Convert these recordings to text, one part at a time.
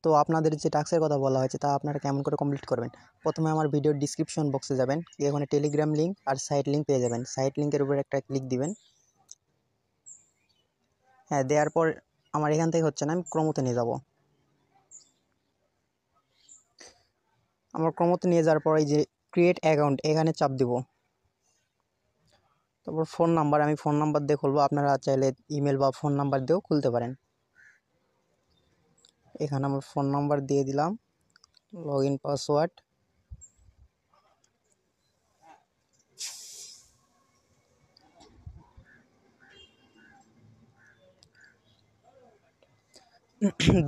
তো আপনাদের যে টাস্কের কথা বলা হয়েছে তা আপনারা কেমন করে কমপ্লিট করবেন। প্রথমে আমার ভিডিওর ডিসক্রিপশন বক্সে যাবেন, এখানে টেলিগ্রাম লিঙ্ক আর সাইট লিঙ্ক পেয়ে যাবেন। সাইট লিঙ্কের উপর একটা ক্লিক দিবেন। হ্যাঁ, দেওয়ার পর আমার এখান থেকে হচ্ছে না, আমি ক্রমতে নিয়ে যাব। আমার ক্রমতে নিয়ে যাওয়ার পর এই যে ক্রিয়েট অ্যাকাউন্ট এখানে চাপ দিব। তারপর ফোন নাম্বার, আমি ফোন নাম্বার দিয়ে খুলবো, আপনারা চাইলে ইমেল বা ফোন নাম্বার দিয়েও খুলতে পারেন। এখানে আমার ফোন নাম্বার দিয়ে দিলাম, লগ ইন পাসওয়ার্ড,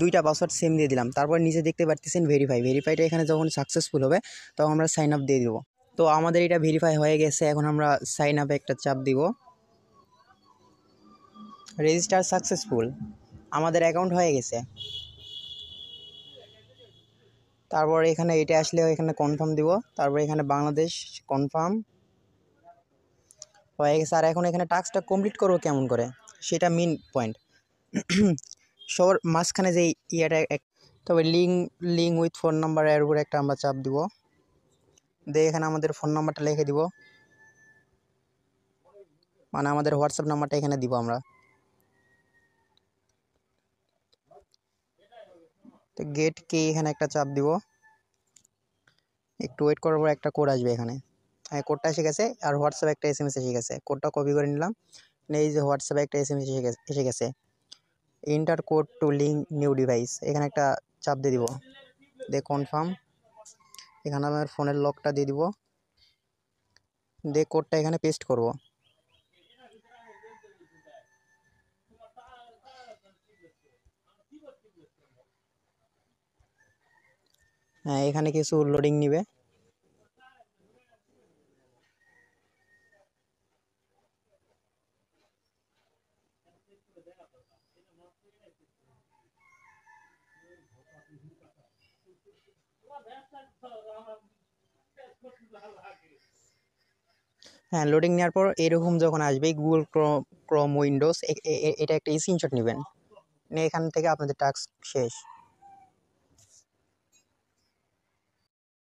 দুইটা পাসওয়ার্ড সেম দিয়ে দিলাম। তারপর নিচে দেখতে পারতেছেন ভেরিফাইটা এখানে যখন সাকসেসফুল হবে তখন আমরা সাইন আপ দিয়ে দিব। তো আমাদের এটা ভেরিফাই হয়ে গেছে, এখন আমরা সাইন আপে একটা চাপ দিব। রেজিস্টার সাকসেসফুল, আমাদের অ্যাকাউন্ট হয়ে গেছে। তারপর এখানে এটা আসলে এখানে কনফার্ম দিব, তারপর এখানে বাংলাদেশ কনফার্ম হয়ে গেছে। আর এখন এখানে টাস্কটা কমপ্লিট করবো কেমন করে, সেটা মেন পয়েন্ট। সবার মাঝখানে যে ইয়েটা, তবে লিঙ্ক উইথ ফোন নাম্বার এর উপরে একটা আমরা চাপ দিব, দিয়ে এখানে আমাদের ফোন নাম্বারটা লিখে দিব, মানে আমাদের হোয়াটসঅ্যাপ নাম্বারটা এখানে দিব আমরা। তো গেট কে এখানে একটা চাপ দিব, একটু ওয়েট করার পর একটা কোড আসবে এখানে। হ্যাঁ, কোডটা এসে গেছে, আর হোয়াটসঅ্যাপে একটা SMS এসে গেছে। কোডটা কপি করে নিলাম, এই যে হোয়াটসঅ্যাপে একটা SMS এসে গেছে। Enter code two link new device, এখানে একটা চাপ দিয়ে দিব, দিয়ে কনফার্ম। এখানে আমার ফোনের লকটা দিয়ে দিব, দিয়ে কোডটা এখানে পেস্ট করব। হ্যাঁ, এখানে কিছু লোডিং নিবে। হ্যাঁ, লোডিং নেওয়ার পর এরকম যখন আসবে গুগল ক্রোম উইন্ডোজ, এটা একটা স্ক্রিনশট নেবেন, নিয়ে এখান থেকে আপনাদের টাস্ক শেষ।